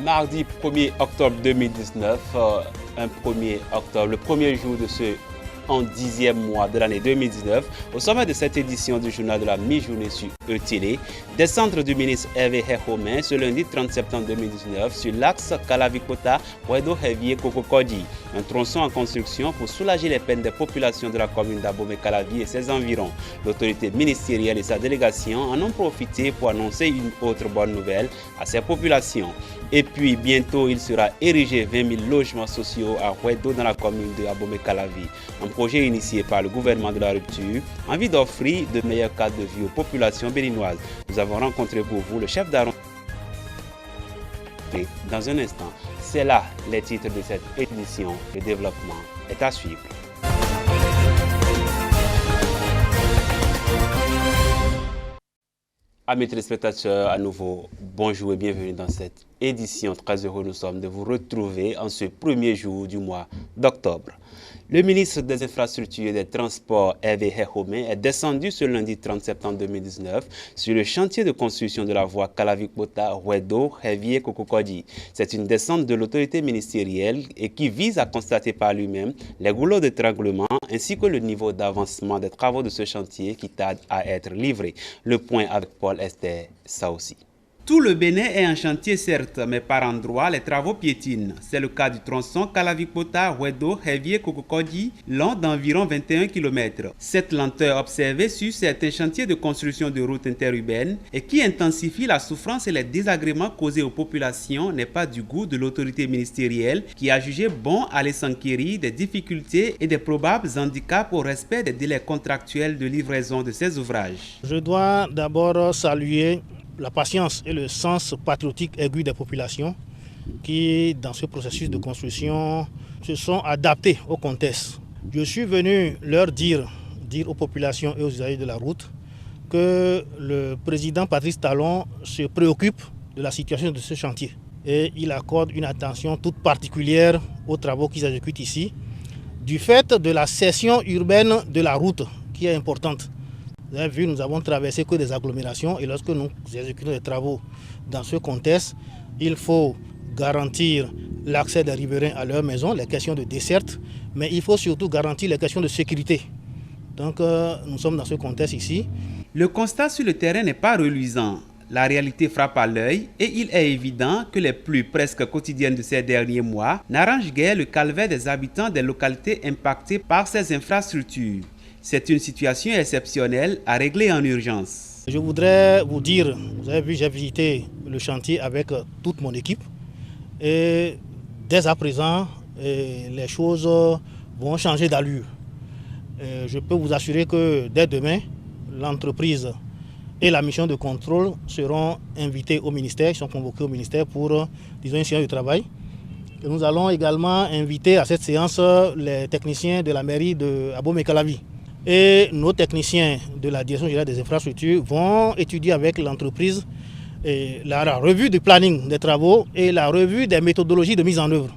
mardi 1er octobre 2019, le premier jour de ce 10e mois de l'année 2019. Au sommet de cette édition du journal de la mi-journée sur E-Télé, descendre du ministre Hervé Herhomen ce lundi 30 septembre 2019 sur l'axe Calavi-Kota, Wedo-Hevier-Kokokodi, un tronçon en construction pour soulager les peines des populations de la commune d'Abomey-Calavi et ses environs. L'autorité ministérielle et sa délégation en ont profité pour annoncer une autre bonne nouvelle à ces populations. Et puis bientôt, il sera érigé 20 000 logements sociaux à Wedo dans la commune de Abomey-Calavi. Un projet initié par le gouvernement de la rupture en vue d'offrir de meilleurs cadres de vie aux populations béninoises. Nous avons rencontré pour vous le chef d'arrondissement. Dans un instant, c'est là les titres de cette édition. Le développement est à suivre. Amis téléspectateurs, à nouveau, bonjour et bienvenue dans cette édition. Très heureux nous sommes de vous retrouver en ce premier jour du mois d'octobre. Le ministre des Infrastructures et des Transports, Hervé Herhomen, est descendu ce lundi 30 septembre 2019 sur le chantier de construction de la voie Calavi-Kota-Wedo-Hevier-Kokokodi. C'est une descente de l'autorité ministérielle et qui vise à constater par lui-même les goulots d'étranglement ainsi que le niveau d'avancement des travaux de ce chantier qui tarde à être livré. Le point avec Paul Esther Saoussi. Tout le Bénin est en chantier certes, mais par endroits, les travaux piétinent. C'est le cas du tronçon Calavi-Kota-Wedo-Hevier-Kokokodi, long d'environ 21 km. Cette lenteur observée sur certains chantiers de construction de routes interurbaines et qui intensifie la souffrance et les désagréments causés aux populations n'est pas du goût de l'autorité ministérielle qui a jugé bon aller s'enquérir des difficultés et des probables handicaps au respect des délais contractuels de livraison de ces ouvrages. Je dois d'abord saluer la patience et le sens patriotique aigu des populations qui, dans ce processus de construction, se sont adaptés au contexte. Je suis venu leur dire aux populations et aux usagers de la route que le président Patrice Talon se préoccupe de la situation de ce chantier et il accorde une attention toute particulière aux travaux qu'ils exécutent ici, du fait de la cession urbaine de la route qui est importante. Vous avez vu, nous avons traversé que des agglomérations et lorsque nous exécutons des travaux dans ce contexte, il faut garantir l'accès des riverains à leur maison, les questions de desserte, mais il faut surtout garantir les questions de sécurité. Donc nous sommes dans ce contexte ici. Le constat sur le terrain n'est pas reluisant. La réalité frappe à l'œil et il est évident que les pluies presque quotidiennes de ces derniers mois n'arrangent guère le calvaire des habitants des localités impactées par ces infrastructures. C'est une situation exceptionnelle à régler en urgence. Je voudrais vous dire, vous avez vu, j'ai visité le chantier avec toute mon équipe et dès à présent, les choses vont changer d'allure. Je peux vous assurer que dès demain, l'entreprise et la mission de contrôle seront invités au ministère, ils sont convoqués au ministère pour, disons, une séance de travail. Et nous allons également inviter à cette séance les techniciens de la mairie de Abomey-Calavi. Et nos techniciens de la Direction générale des infrastructures vont étudier avec l'entreprise la revue du planning des travaux et la revue des méthodologies de mise en œuvre.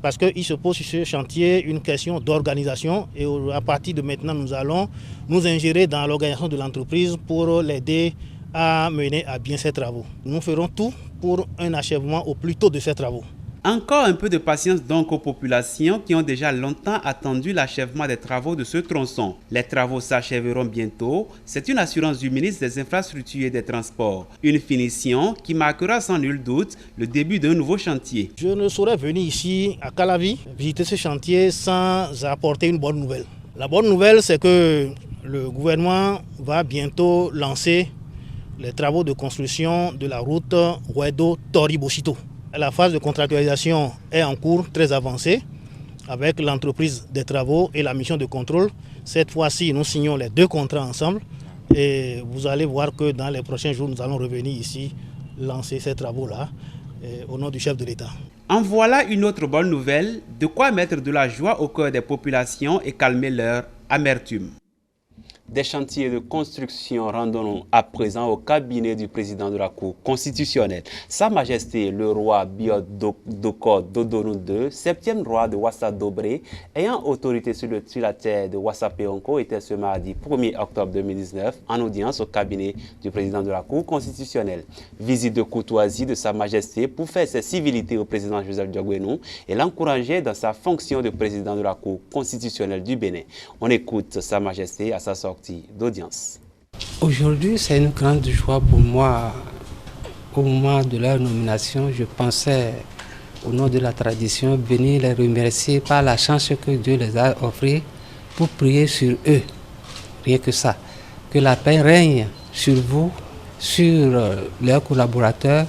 Parce qu'il se pose sur ce chantier une question d'organisation et à partir de maintenant, nous allons nous ingérer dans l'organisation de l'entreprise pour l'aider à mener à bien ces travaux. Nous ferons tout pour un achèvement au plus tôt de ces travaux. Encore un peu de patience donc aux populations qui ont déjà longtemps attendu l'achèvement des travaux de ce tronçon. Les travaux s'achèveront bientôt. C'est une assurance du ministre des Infrastructures et des Transports. Une finition qui marquera sans nul doute le début d'un nouveau chantier. Je ne saurais venir ici à Calavi visiter ce chantier sans apporter une bonne nouvelle. La bonne nouvelle, c'est que le gouvernement va bientôt lancer les travaux de construction de la route Wedo-Tori-Bosito. La phase de contractualisation est en cours, très avancée, avec l'entreprise des travaux et la mission de contrôle. Cette fois-ci, nous signons les deux contrats ensemble et vous allez voir que dans les prochains jours, nous allons revenir ici lancer ces travaux-là au nom du chef de l'État. En voilà une autre bonne nouvelle, de quoi mettre de la joie au cœur des populations et calmer leur amertume. Des chantiers de construction, rendons-nous à présent au cabinet du président de la Cour constitutionnelle. Sa Majesté le roi Biodoko Dodonou II, 7e roi de Wassa Dobré, ayant autorité sur la terre de Wassa Peonko, était ce mardi 1er octobre 2019 en audience au cabinet du président de la Cour constitutionnelle. Visite de courtoisie de Sa Majesté pour faire ses civilités au président Joseph Diogwenou et l'encourager dans sa fonction de président de la Cour constitutionnelle du Bénin. On écoute Sa Majesté à sa sortie d'audience. Aujourd'hui, c'est une grande joie pour moi. Au moment de leur nomination, je pensais, au nom de la tradition, venir les remercier par la chance que Dieu les a offert pour prier sur eux. Rien que ça. Que la paix règne sur vous, sur leurs collaborateurs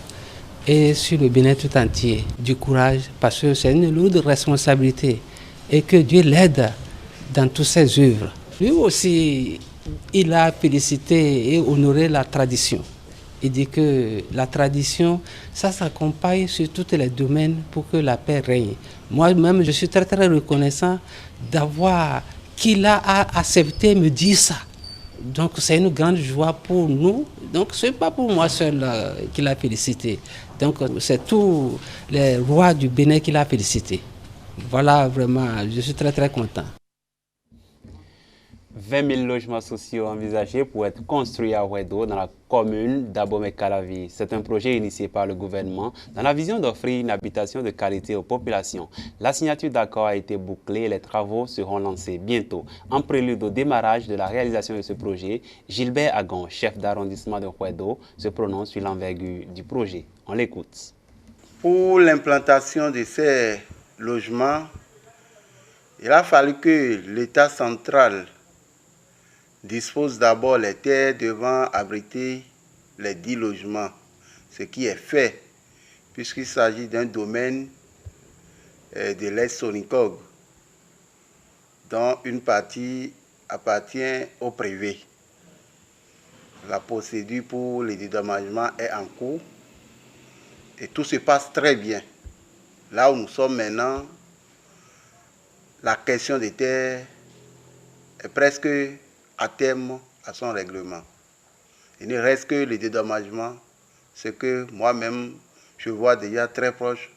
et sur le Bénin tout entier. Du courage, parce que c'est une lourde responsabilité et que Dieu l'aide dans toutes ses œuvres. Lui aussi, il a félicité et honoré la tradition. Il dit que la tradition, ça s'accompagne sur tous les domaines pour que la paix règne. Moi-même, je suis très très reconnaissant d'avoir qu'il a accepté me dire ça. Donc c'est une grande joie pour nous. Donc ce n'est pas pour moi seul qu'il a félicité. Donc c'est tous les rois du Bénin qu'il a félicité. Voilà, vraiment, je suis très très content. 20 000 logements sociaux envisagés pour être construits à Ouedo dans la commune d'Abomey-Calavi. C'est un projet initié par le gouvernement dans la vision d'offrir une habitation de qualité aux populations. La signature d'accord a été bouclée et les travaux seront lancés bientôt. En prélude au démarrage de la réalisation de ce projet, Gilbert Agon, chef d'arrondissement de Ouedo, se prononce sur l'envergure du projet. On l'écoute. Pour l'implantation de ces logements, il a fallu que l'État central dispose d'abord les terres devant abriter les 10 logements, ce qui est fait, puisqu'il s'agit d'un domaine de l'Est Sonicog, dont une partie appartient au privé. La procédure pour le dédommagement est en cours et tout se passe très bien. Là où nous sommes maintenant, la question des terres est presque à terme à son règlement. Il ne reste que le dédommagement, ce que moi-même je vois déjà très proche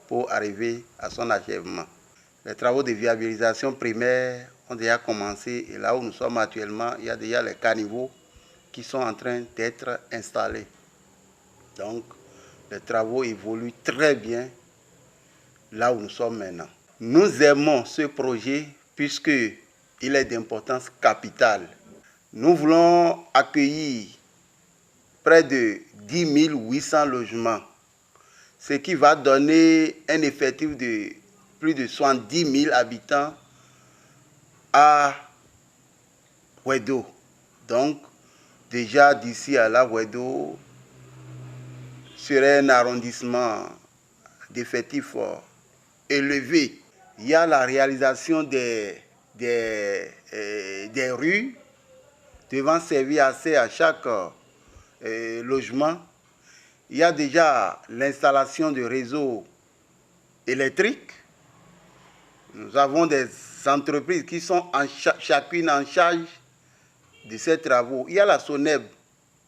pour arriver à son achèvement. Les travaux de viabilisation primaire ont déjà commencé et là où nous sommes actuellement, il y a déjà les caniveaux qui sont en train d'être installés. Donc, les travaux évoluent très bien là où nous sommes maintenant. Nous aimons ce projet puisqu'il est d'importance capitale. Nous voulons accueillir près de 10 800 logements, ce qui va donner un effectif de plus de 70 000 habitants à Ouedo. Donc, déjà d'ici à là, Ouedo serait un arrondissement d'effectifs élevé. Il y a la réalisation des rues devant servir assez à chaque logement. Il y a déjà l'installation de réseaux électriques. Nous avons des entreprises qui sont chacune en charge de ces travaux. Il y a la SONEB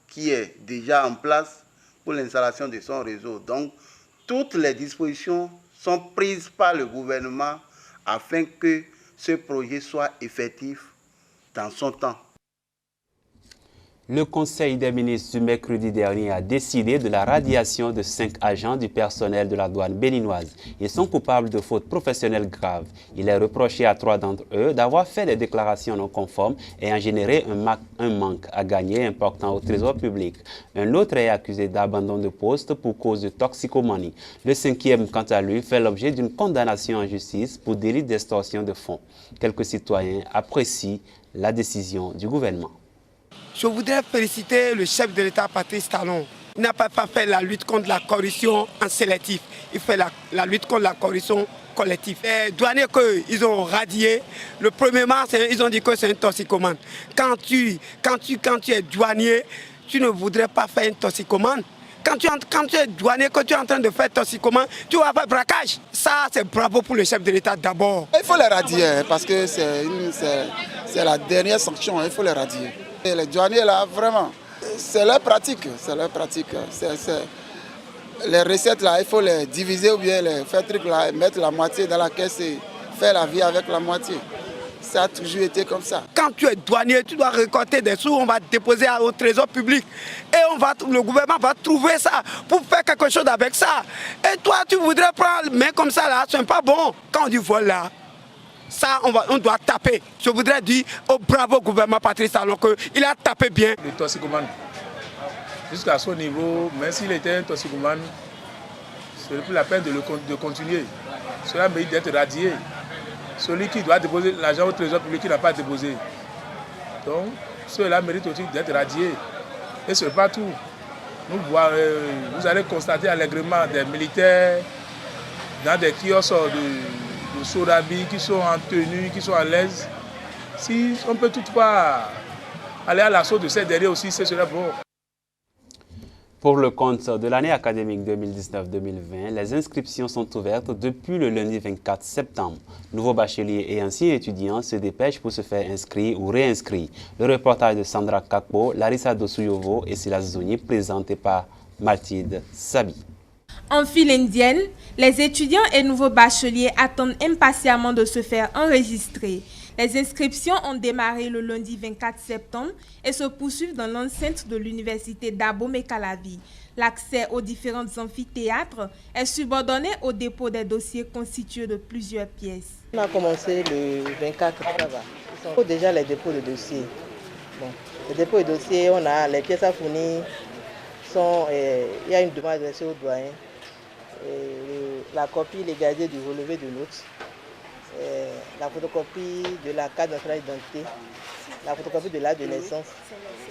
qui est déjà en place pour l'installation de son réseau. Donc, toutes les dispositions sont prises par le gouvernement afin que ce projet soit effectif dans son temps. Le Conseil des ministres du mercredi dernier a décidé de la radiation de 5 agents du personnel de la douane béninoise. Ils sont coupables de fautes professionnelles graves. Il est reproché à 3 d'entre eux d'avoir fait des déclarations non conformes et en généré un manque à gagner important au trésor public. Un autre est accusé d'abandon de poste pour cause de toxicomanie. Le 5e, quant à lui, fait l'objet d'une condamnation en justice pour délit d'extorsion de fonds. Quelques citoyens apprécient la décision du gouvernement. Je voudrais féliciter le chef de l'État, Patrice Talon. Il n'a pas fait la lutte contre la corruption en sélectif. Il fait la lutte contre la corruption collective. Les douaniers qu'ils ont radiés, le 1er mars, ils ont dit que c'est un toxicomane. Quand tu es douanier, tu ne voudrais pas faire une toxicomane. Quand tu es douanier, que tu es en train de faire toxicomane, tu vas faire braquage. Ça, c'est bravo pour le chef de l'État d'abord. Il faut les radier parce que c'est C'est la dernière sanction, il faut les radier. Et les douaniers là, vraiment, c'est leur pratique. Les recettes là, il faut les diviser ou bien les faire truc là, mettre la moitié dans la caisse et faire la vie avec la moitié. Ça a toujours été comme ça. Quand tu es douanier, tu dois récolter des sous, on va déposer au trésor public. Et le gouvernement va trouver ça pour faire quelque chose avec ça. Et toi, tu voudrais prendre main comme ça là, c'est pas bon. Quand on dit vol là, ça on doit taper. Je voudrais dire au bravo gouvernement Patrice Talon qu'il a tapé bien. Le toxicomane, jusqu'à son niveau, même s'il était un toxicomane, ce n'est plus la peine de continuer. Cela mérite d'être radié. Celui qui doit déposer l'argent au trésor public qui n'a pas déposé. Donc, cela mérite aussi d'être radié. Et ce n'est pas tout. Vous allez constater allègrement des militaires dans des kiosques de Sorabi qui sont en tenue, qui sont à l'aise. Si on peut toutefois aller à l'assaut de ces derniers aussi, ce serait bon. Pour le compte de l'année académique 2019-2020, les inscriptions sont ouvertes depuis le lundi 24 septembre. Nouveaux bacheliers et anciens étudiants se dépêchent pour se faire inscrire ou réinscrire. Le reportage de Sandra Kakpo, Larissa Dosuyovo et Silas Zouni, présenté par Mathilde Sabi. En file indienne, les étudiants et nouveaux bacheliers attendent impatiemment de se faire enregistrer. Les inscriptions ont démarré le lundi 24 septembre et se poursuivent dans l'enceinte de l'université d'Abomey-Calavi. L'accès aux différents amphithéâtres est subordonné au dépôt des dossiers constitués de plusieurs pièces. On a commencé le 24, ça va. Il faut déjà les dépôts de dossiers. Bon, les dépôts de dossiers, on a les pièces à fournir. Il y a une demande adressée au doyen. La copie légalisée du relevé de notes. La photocopie de la carte nationale d'identité, la photocopie de l'acte de naissance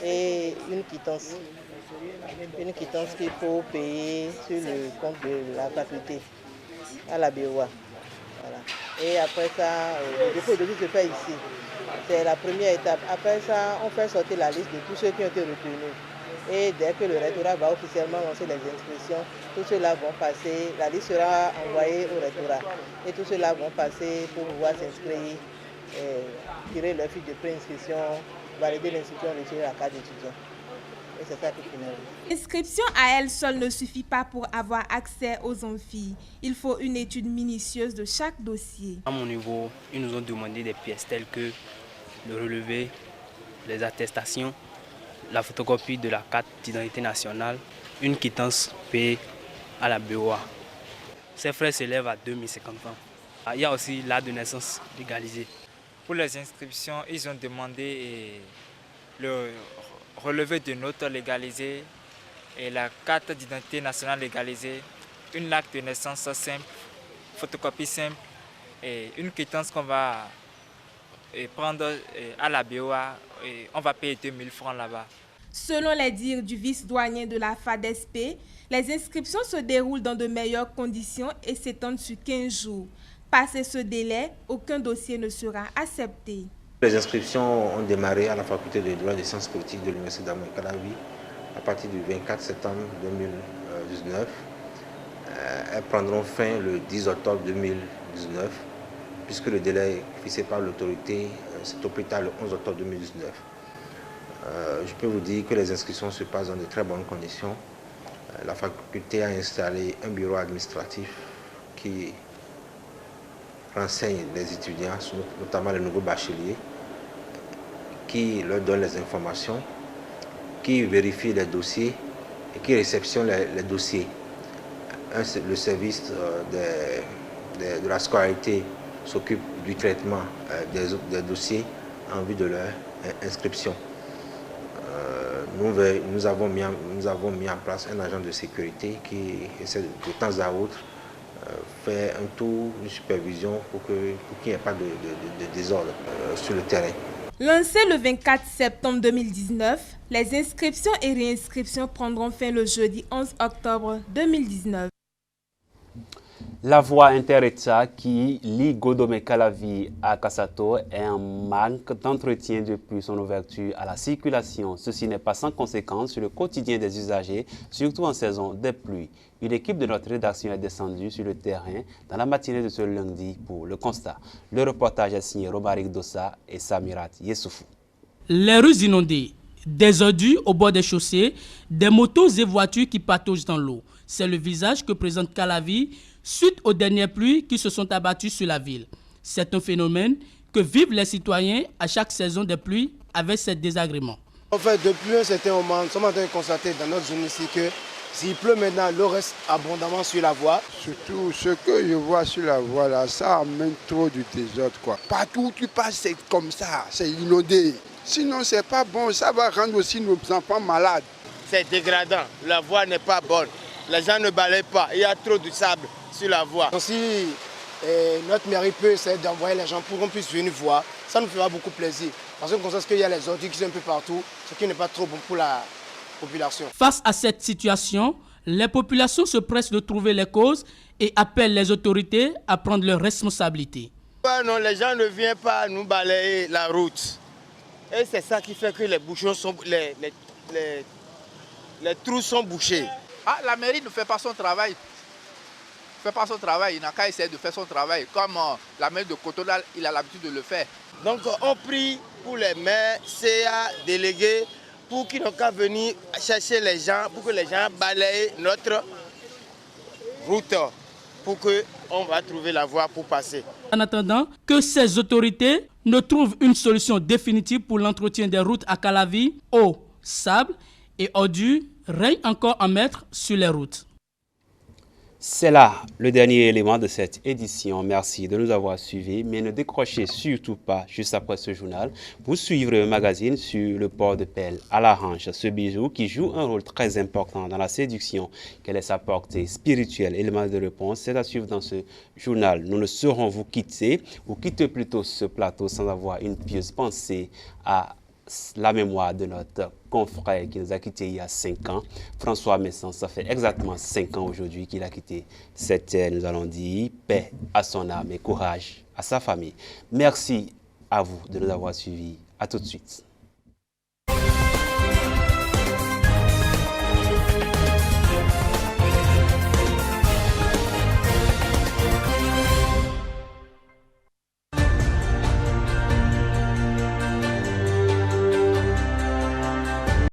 et une quittance. Une quittance qu'il faut payer sur le compte de la faculté à la BOA. Voilà. Et après ça, le dépôt de dossier se fait ici. C'est la première étape. Après ça, on fait sortir la liste de tous ceux qui ont été retenus. Et dès que le rectorat va officiellement lancer les inscriptions, tous ceux-là vont passer, la liste sera envoyée au rectorat. Et tous ceux-là vont passer pour pouvoir s'inscrire, tirer leur fiche de préinscription, valider l'inscription, retirer la carte d'étudiant. Et c'est ça qui finalise. L'inscription à elle seule ne suffit pas pour avoir accès aux amphis. Il faut une étude minutieuse de chaque dossier. À mon niveau, ils nous ont demandé des pièces telles que le relevé, les attestations, la photocopie de la carte d'identité nationale, une quittance payée à la BOA. Ces frais s'élèvent à 2050 francs. Il y a aussi l'acte de naissance légalisé. Pour les inscriptions, ils ont demandé le relevé de notes légalisé et la carte d'identité nationale légalisée, une acte de naissance simple, photocopie simple et une quittance qu'on va prendre à la BOA. Et on va payer 2000 francs là-bas. Selon les dires du vice-douanier de la FADESP, les inscriptions se déroulent dans de meilleures conditions et s'étendent sur 15 jours. Passé ce délai, aucun dossier ne sera accepté. Les inscriptions ont démarré à la faculté de droit et des sciences politiques de l'université d'Abomey-Calavi à partir du 24 septembre 2019. Elles prendront fin le 10 octobre 2019, puisque le délai fixé par l'autorité, c'est au plus tard le 11 octobre 2019. Je peux vous dire que les inscriptions se passent dans de très bonnes conditions. La faculté a installé un bureau administratif qui renseigne les étudiants, notamment les nouveaux bacheliers, qui leur donne les informations, qui vérifie les dossiers et qui réceptionne les dossiers. Le service de la scolarité s'occupe du traitement des dossiers en vue de leur inscription. Nous avons mis en place un agent de sécurité qui essaie de temps à autre faire un tour, une supervision pour qu'il n'y ait pas de désordre sur le terrain. Lancé le 24 septembre 2019, les inscriptions et réinscriptions prendront fin le jeudi 11 octobre 2019. La voie inter-État qui lie Godomé-Calavi à Kassato est en manque d'entretien depuis son ouverture à la circulation. Ceci n'est pas sans conséquence sur le quotidien des usagers, surtout en saison des pluies. Une équipe de notre rédaction est descendue sur le terrain dans la matinée de ce lundi pour le constat. Le reportage est signé Romaric Dossa et Samirat Yessoufou. Les rues inondées, des ordures au bord des chaussées, des motos et voitures qui pataugent dans l'eau. C'est le visage que présente Calavi suite aux dernières pluies qui se sont abattues sur la ville. C'est un phénomène que vivent les citoyens à chaque saison des pluies avec ces désagréments. En fait, depuis un certain moment, nous sommes en train de constater dans notre zone ici que s'il pleut maintenant, l'eau reste abondamment sur la voie. Surtout ce que je vois sur la voie là, ça amène trop du désordre quoi. Partout où tu passes, c'est comme ça, c'est inondé. Sinon, c'est pas bon, ça va rendre aussi nos enfants malades. C'est dégradant, la voie n'est pas bonne. Les gens ne balayent pas, il y a trop de sable sur la voie. Donc si notre mairie peut essayer d'envoyer les gens pour qu'on puisse venir voir, ça nous fera beaucoup plaisir. Parce qu'on constate qu'il y a les ordures qui sont un peu partout, ce qui n'est pas trop bon pour la population. Face à cette situation, les populations se pressent de trouver les causes et appellent les autorités à prendre leurs responsabilités. Non, les gens ne viennent pas nous balayer la route. Et c'est ça qui fait que les bouchons sont, les trous sont bouchés. Ah, la mairie ne fait pas son travail. Il n'a qu'à essayer de faire son travail. Comme la mairie de Cotonal, il a l'habitude de le faire. Donc on prie pour les maires, CA, délégués, pour qu'ils n'ont qu'à venir chercher les gens, pour que les gens balayent notre route, pour qu'on va trouver la voie pour passer. En attendant que ces autorités ne trouvent une solution définitive pour l'entretien des routes à Calavi, eau, sable et ordures règne encore en maître sur les routes. C'est là le dernier élément de cette édition. Merci de nous avoir suivis, mais ne décrochez surtout pas juste après ce journal. Vous suivrez un magazine sur le port de pelle à la hanche, ce bijou qui joue un rôle très important dans la séduction. Quelle est sa portée spirituelle? Élément de réponse, c'est à suivre dans ce journal. Nous ne saurons vous quitter, ou quitter plutôt ce plateau sans avoir une pieuse pensée à la mémoire de notre confrère qui nous a quittés il y a 5 ans, François Messon. Ça fait exactement 5 ans aujourd'hui qu'il a quitté cette terre. Nous allons dire paix à son âme et courage à sa famille. Merci à vous de nous avoir suivis. À tout de suite.